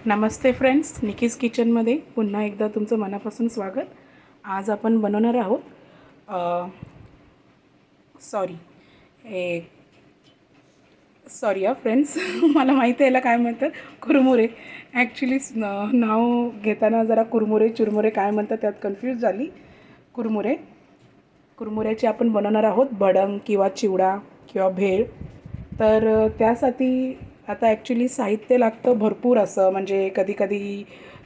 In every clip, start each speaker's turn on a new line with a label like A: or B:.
A: नमस्ते friends, Nikki's किचनमध्ये पुन्हा एकदा तुमचं मनापासून स्वागत. आज आपण बनवणार आहोत सॉरी फ्रेंड्स मला माहिती आहे याला काय म्हणतात, कुरमुरे. ॲक्च्युली नाव घेताना जरा कुरमुरे चुरमुरे काय म्हणतात त्यात कन्फ्यूज झाली. कुरमुऱ्याचे आपण बनवणार आहोत भडंग किंवा चिवडा किंवा भेळ. तर त्यासाठी आता ॲक्च्युली साहित्य लागतं भरपूर असं, म्हणजे कधी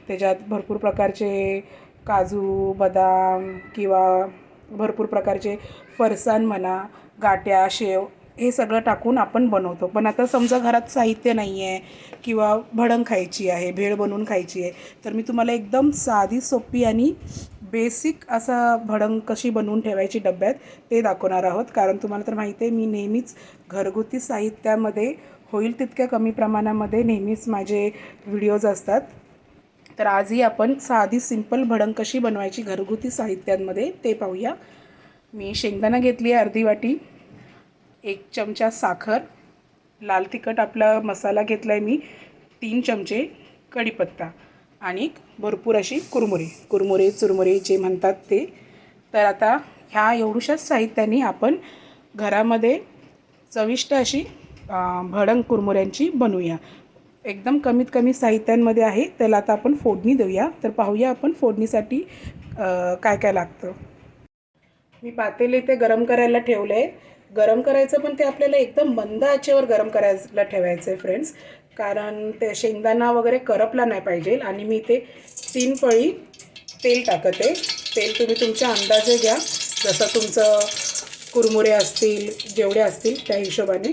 A: त्याच्यात भरपूर प्रकारचे काजू बदाम किंवा भरपूर प्रकारचे फरसाण म्हणा, गाट्या शेव हे सगळं टाकून आपण बनवतो. पण आता समजा घरात साहित्य नाही आहे किंवा भडंग खायची आहे, भेळ बनवून खायची आहे, तर मी तुम्हाला एकदम साधी सोपी आणि बेसिक असा भडंग कशी बनवून ठेवायची डब्यात ते दाखवणार आहोत. कारण तुम्हाला तर माहिती आहे मी नेहमीच घरगुती साहित्यामध्ये होईल तितक्या कमी प्रमाणामध्ये नेहमीच माझे व्हिडिओज असतात. तर आजही आपण साधी सिंपल भडंग कशी बनवायची घरगुती साहित्यांमध्ये ते पाहूया. मी शेंगदाणा घेतली आहे अर्धी वाटी, 1 चमचा साखर, लाल तिखट आपला मसाला घेतला आहे मी 3 चमचे, कढीपत्ता आणि भरपूर अशी कुरमुरे चुरमुरे जे म्हणतात ते. तर आता ह्या एवढ्याशाच साहित्याने आपण घरामध्ये चविष्ट अशी भडंग कुरमुऱ्यांची बनवूया. एकदम कमीत कमी साहित्यांमध्ये आहे. त्याला आता आपण फोडणी देऊया. तर पाहूया आपण फोडणीसाठी काय काय लागतं. मी पातेले इथे गरम करायला ठेवलं आहे. गरम करायचं पण ते आपल्याला एकदम मंद आचेवर गरम करायला ठेवायचं आहे फ्रेंड्स, कारण ते शेंगदाणा वगैरे करपला नाही पाहिजे. आणि मी इथे 3 पळी तेल टाकत आहे. तेल तुम्ही तुमच्या अंदाजे घ्या, जसं तुमचं कुरमुरे असतील जेवढे असतील त्या हिशोबाने.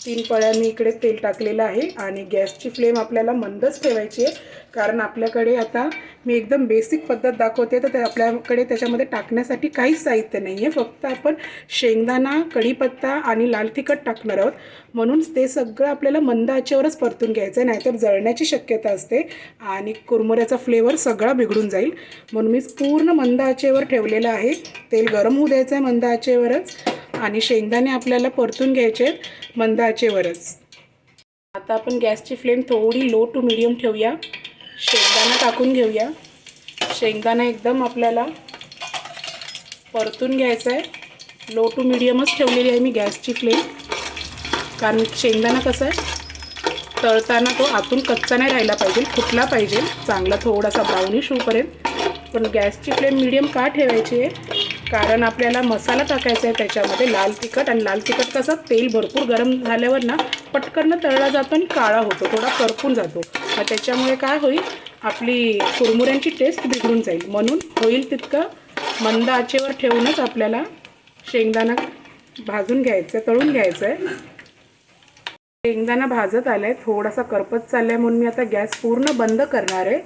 A: 3 पळ्या मी इकडे तेल टाकलेलं आहे आणि गॅसची फ्लेम आपल्याला मंदच ठेवायची आहे. कारण आपल्याकडे आता मी एकदम बेसिक पद्धत दाखवते, तर आपल्याकडे त्याच्यामध्ये टाकण्यासाठी काहीच साहित्य नाही आहे. फक्त आपण शेंगदाणा, कढीपत्ता आणि लाल तिखट टाकणार आहोत. म्हणून ते सगळं आपल्याला मंद आचेवरच परतून घ्यायचं आहे, नाहीतर जळण्याची शक्यता असते आणि कुरमुऱ्याचा फ्लेवर सगळा बिघडून जाईल. म्हणून मी पूर्ण मंद आचेवर ठेवलेलं आहे. तेल गरम होऊ द्यायचं आहे मंद आचेवरच आणि शेंगदाणे आपल्याला परतून घ्यायचे आहेत मंद आचेवरच. आता आपण गॅसची फ्लेम थोडी लो टू मीडियम ठेवूया. शेंगदाणा टाकून घेऊया. शेंगदाणा एकदम आपल्याला परतून घ्यायचा आहे. लो टू मीडियमच ठेवलेली आहे मी गॅसची फ्लेम, कारण शेंगदाणा कसं आहे तळताना तो आतून कच्चा नाही राहिला पाहिजे, फुटला पाहिजे चांगला थोडासा ब्राउनिश होईपर्यंत. पण गॅसची फ्लेम मीडियम का ठेवायची आहे, कारण आपल्याला मसाला टाकायचा आहे त्याच्यामध्ये लाल तिखट. आणि लाल तिखट कसं तेल भरपूर गरम झाल्यावर ना पटकन तळला जातो आणि काळा होतो, थोडा करपून जातो. मग त्याच्यामुळे काय होईल, आपली कुरमुऱ्यांची टेस्ट बिघडून जाईल. म्हणून होईल तितकं मंद आचेवर ठेवूनच आपल्याला शेंगदाणा भाजून घ्यायचं आहे, तळून घ्यायचं आहे. शेंगदाणा भाजत आला आहे, थोडासा करपत चालला आहे, म्हणून मी आता गॅस पूर्ण बंद करणार आहे.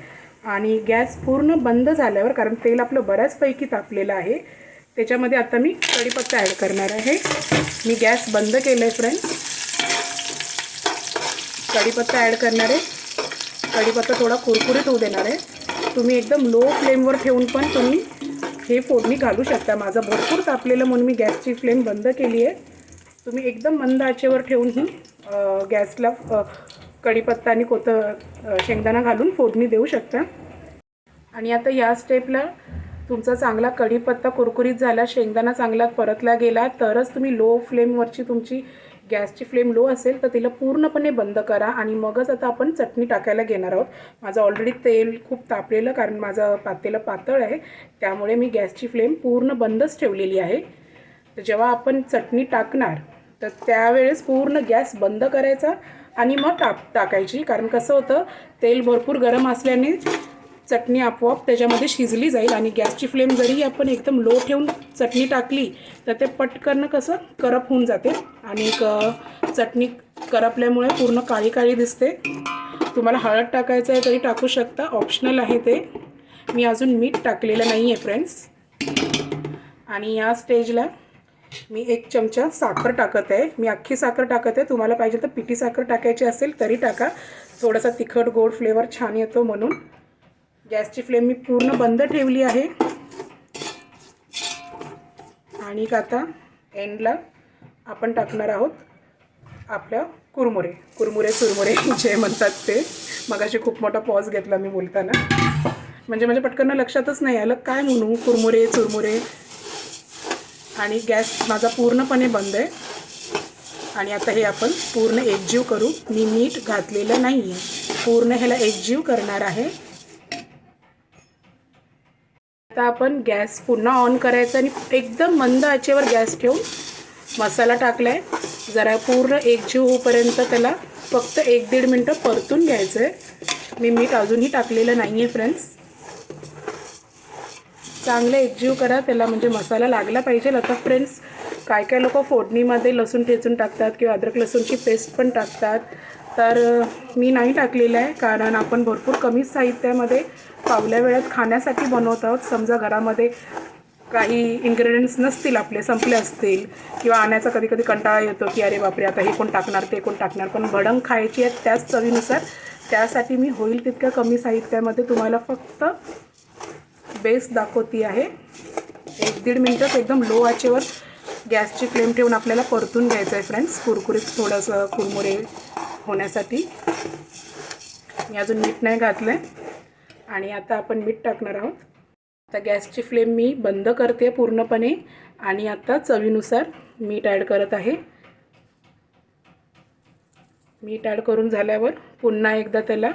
A: आणि गॅस पूर्ण बंद झाल्यावर, कारण तेल आपलं बऱ्याचपैकी तापलेलं आहे, त्याच्यामध्ये आता मी कढीपत्ता ॲड करणार आहे. मी गॅस बंद केलं आहे फ्रेंड्स. कढीपत्ता ॲड करणार आहे. कढीपत्ता थोडा कुरकुरीत होऊ देणार आहे. तुम्ही एकदम लो फ्लेमवर ठेवून पण तुम्ही हे फोडणी घालू शकता. माझं भरपूर तापलेलं म्हणून मी गॅसची फ्लेम बंद केली आहे. तुम्ही एकदम मंद आचेवर ठेवून ही गॅसला कढीपत्ता आणि शेंगदाणा घालून फोडणी देऊ शकता. आणि आता या स्टेपला तुमचा चांगला कढीपत्ता कुरकुरीत झाला, शेंगदाणा चांगला परतला गेला, तरच तुम्ही लो फ्लेमवरची तुमची गॅसची फ्लेम लो असेल तर तिला पूर्णपणे बंद करा. आणि मगच आता आपण चटणी टाकायला घेणार आहोत. माझं ऑलरेडी तेल खूप तापलेलं, कारण माझं पातेलं पातळ आहे, त्यामुळे मी गॅसची फ्लेम पूर्ण बंदच ठेवलेली आहे. तर जेव्हा आपण चटणी टाकणार तर त्यावेळेस पूर्ण गॅस बंद करायचा आणि मग टाकायची. कारण कसं होतं, तेल भरपूर गरम असल्याने चटणी आपोआप त्याच्यामध्ये शिजली जाईल. आणि गॅसची फ्लेम जरी आपण एकदम लो ठेवून चटणी टाकली तर ते पटकन कसं करप होऊन जाते आणि चटणी करपल्यामुळे पूर्ण काळी काळी दिसते. तुम्हाला हळद टाकायचं आहे तरी टाकू शकता, ऑप्शनल आहे ते. मी अजून मीठ टाकलेलं नाही आहे फ्रेंड्स. आणि या स्टेजला मी 1 चमचा साखर टाकत आहे. मी अख्खी साखर टाकत आहे, तुम्हाला पाहिजे तर पिठी साखर टाकायची असेल तरी टाका, थोडासा तिखट गोड फ्लेवर छान येतो म्हणून. गॅसची फ्लेम मी पूर्ण बंद ठेवली आहे. आणि आता एंडला आपण टाकणार आहोत आपल्या कुरमुरे कुरमुरे चुरमुरे जे म्हणतात ते. मगाशी खूप मोठा पॉज घेतला मी बोलताना, म्हणजे माझ्या पटकन लक्षातच नाही आलं काय म्हणू. कुरमुरे चुरमुरे. आणि गॅस माझा पूर्णपणे बंद आहे. आणि आता हे आपण पूर्ण एकजीव करू. मी मीठ घातलेलं नाही आहे, पूर्ण ह्याला एकजीव करणार आहे. आता आपण गॅस पुन्हा ऑन करायचा आणि एकदम मंद आचेवर गॅस ठेवून मसाला टाकला आहे. जरा पूर्ण एकजीव होईपर्यंत त्याला फक्त 1-1.5 मिनटं परतून घ्यायचं आहे. मी मीठ अजूनही टाकलेलं नाही आहे फ्रेंड्स. चांगलं एकजीव करा त्याला, म्हणजे मसाला लागला पाहिजे. आता फ्रेंड्स काय काय लोक फोडणीमध्ये लसूण ठेचून टाकतात किंवा अद्रक लसूणची पेस्ट पण टाकतात, तर मी नाही टाकलेलं आहे. कारण आपण भरपूर कमी साहित्यामध्ये फावल्या वेळात खाण्यासाठी बनवत आहोत. समजा घरामध्ये काही इन्ग्रेडियंट्स नसतील, आपले संपले असतील किंवा आणायचा कधी कधी कंटाळा येतो की अरे बापरे आता हे कोण टाकणार ते कोण टाकणार, पण भडंग खायची आहेत त्याच चवीनुसार. त्यासाठी मी होईल तितक्या कमी साहित्यामध्ये तुम्हाला फक्त बेस दाखवती आहे. 1-1.5 मिनटं एकदम लो आचेवर गॅसची फ्लेम ठेवून आपल्याला परतून घ्यायचं आहे फ्रेंड्स, कुरकुरीत थोडंसं कुरमुरे होण्यासाठी. मी अजून मीठ नाही घातलं आहे आणि आता आपण मीठ टाकणार आहोत. आता गॅसची फ्लेम मी बंद करते पूर्णपणे आणि आता चवीनुसार मीठ ॲड करत आहे. मीठ ॲड करून झाल्यावर पुन्हा एकदा त्याला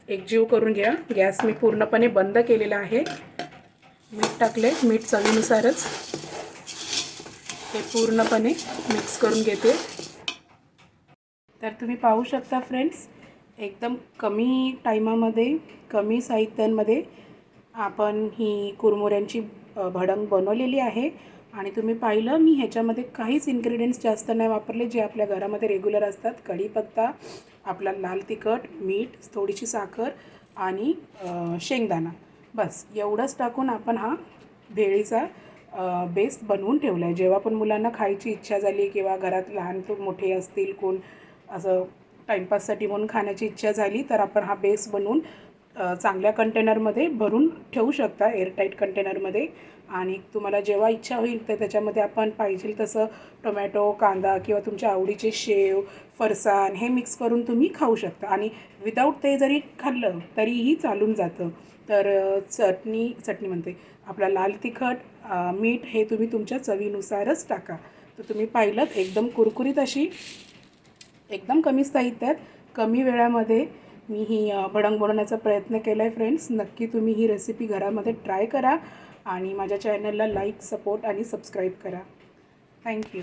A: एकजीव करून घ्या. गॅस मी पूर्णपणे बंद केलेला आहे. मीठ टाकले, मीठ चवीनुसारच. हे पूर्णपणे मिक्स करून घेते. तर तुम्ही पाहू शकता फ्रेंड्स, एकदम कमी टायमामध्ये कमी साहित्यांमध्ये आपण ही कुरमुऱ्यांची भडंग बनवलेली आहे. आणि तुम्ही पाहिलं मी ह्याच्यामध्ये काहीच इन्ग्रेडियंट्स जास्त नाही वापरले, जे आपल्या घरामध्ये रेग्युलर असतात. कढीपत्ता, आपला लाल तिखट, मीठ, थोडीशी साखर आणि शेंगदाणा, बस एवढंच टाकून आपण हा भेळीचा बेस बनवून ठेवला आहे. जेव्हा पण मुलांना खायची इच्छा झाली किंवा घरात लहान तो मोठे असतील कोण असं टाईमपाससाठी म्हणून खाण्याची इच्छा झाली, तर आपण हा बेस बनवून चांगल्या कंटेनरमध्ये भरून ठेवू शकता, एअरटाईट कंटेनरमध्ये. आणि तुम्हाला जेव्हा इच्छा होईल तर त्याच्यामध्ये आपण पाहिजे तसं टोमॅटो, कांदा किंवा तुमच्या आवडीचे शेव, फरसाण हे मिक्स करून तुम्ही खाऊ शकता. आणि विदाऊट ते जरी खाल्लं तरीही चालून जातं. तर चटणी म्हणते, आपला लाल तिखट, मीठ हे तुम्ही तुमच्या चवीनुसारच टाका. तर तुम्ही पाहिलं एकदम कुरकुरीत अशी, एकदम कमी साहित्यात कमी वेळामध्ये मी ही भडंग बनवण्याचा प्रयत्न केला आहे फ्रेंड्स. नक्की तुम्ही ही रेसिपी घरामध्ये ट्राय करा आणि माझ्या चॅनलला लाईक, सपोर्ट आणि सबस्क्राईब करा. थँक्यू.